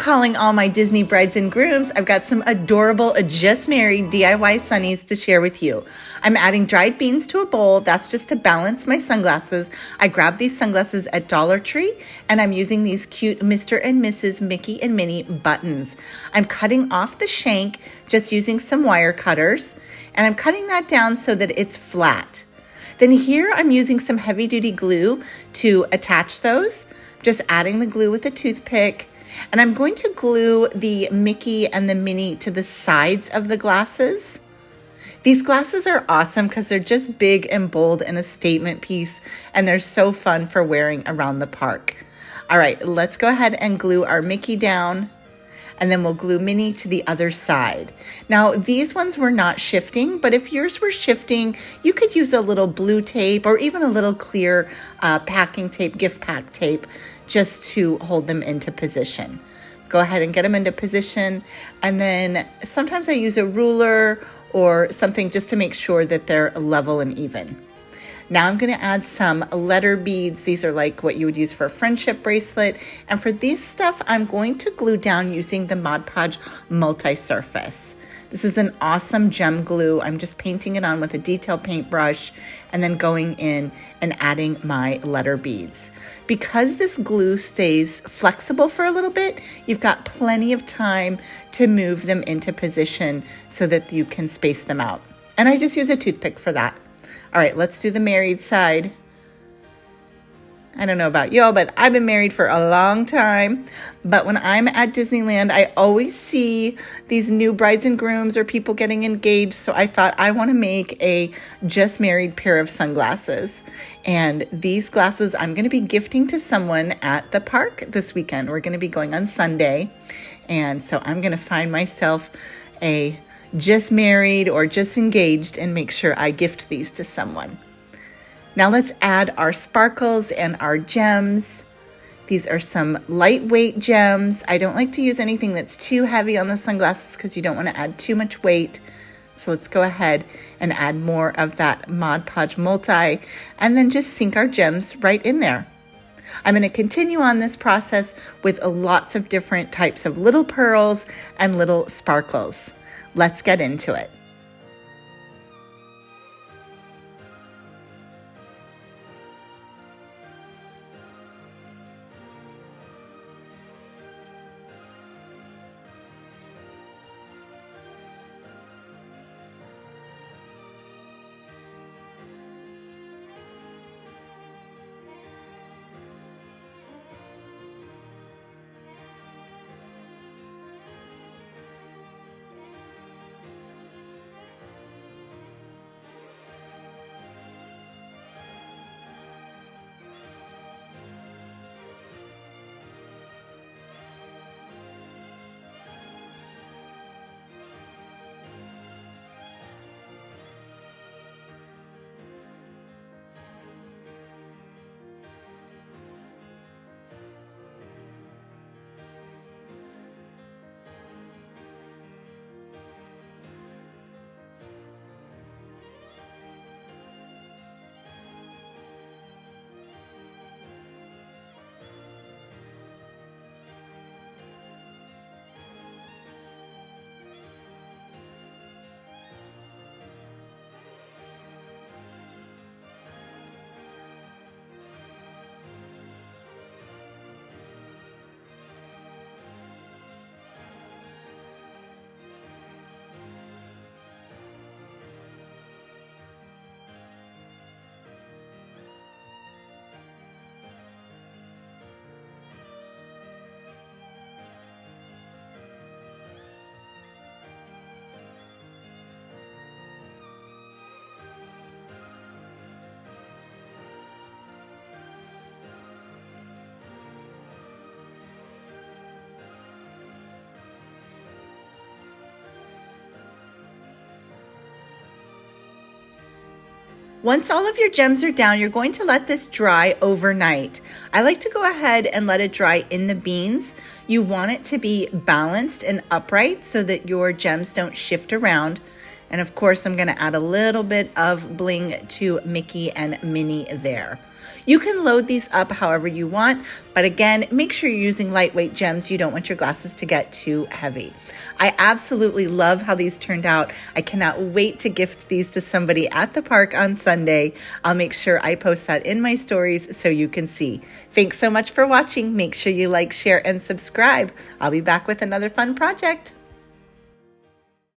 Calling all my Disney brides and grooms, I've got some adorable just married DIY sunnies to share with you. I'm adding dried beans to a bowl. That's just to balance my sunglasses. I grabbed these sunglasses at Dollar Tree and I'm using these cute Mr. and Mrs. Mickey and Minnie buttons. I'm cutting off the shank just using some wire cutters and I'm cutting that down so that it's flat. Then here I'm using some heavy duty glue to attach those. Just adding the glue with a toothpick. And I'm going to glue the Mickey and the Minnie to the sides of the glasses. These glasses are awesome because they're just big and bold and a statement piece, and they're so fun for wearing around the park. All right, let's go ahead and glue our Mickey down, and then we'll glue Minnie to the other side. Now, these ones were not shifting, but if yours were shifting, you could use a little blue tape or even a little clear packing tape, gift pack tape, just to hold them into position. Go ahead and get them into position. And then sometimes I use a ruler or something just to make sure that they're level and even. Now I'm going to add some letter beads. These are like what you would use for a friendship bracelet. And for this stuff, I'm going to glue down using the Mod Podge multi-surface. This is an awesome gem glue. I'm just painting it on with a detail paintbrush and then going in and adding my letter beads. Because this glue stays flexible for a little bit, you've got plenty of time to move them into position so that you can space them out. And I just use a toothpick for that. All right, let's do the married side. I don't know about y'all, but I've been married for a long time. But when I'm at Disneyland, I always see these new brides and grooms or people getting engaged. So I thought I want to make a just married pair of sunglasses. And these glasses I'm going to be gifting to someone at the park this weekend. We're going to be going on Sunday. And so I'm going to find myself a just married or just engaged and make sure I gift these to someone. Now let's add our sparkles and our gems. These are some lightweight gems. I don't like to use anything that's too heavy on the sunglasses because you don't want to add too much weight. So let's go ahead and add more of that Mod Podge multi and then just sink our gems right in there. I'm going to continue on this process with lots of different types of little pearls and little sparkles. Let's get into it. Once all of your gems are down, you're going to let this dry overnight. I like to go ahead and let it dry in the beans. You want it to be balanced and upright so that your gems don't shift around. And of course, I'm going to add a little bit of bling to Mickey and Minnie there. You can load these up however you want, but again, make sure you're using lightweight gems. You don't want your glasses to get too heavy. I absolutely love how these turned out. I cannot wait to gift these to somebody at the park on Sunday. I'll make sure I post that in my stories so you can see. Thanks so much for watching. Make sure you like, share, and subscribe. I'll be back with another fun project.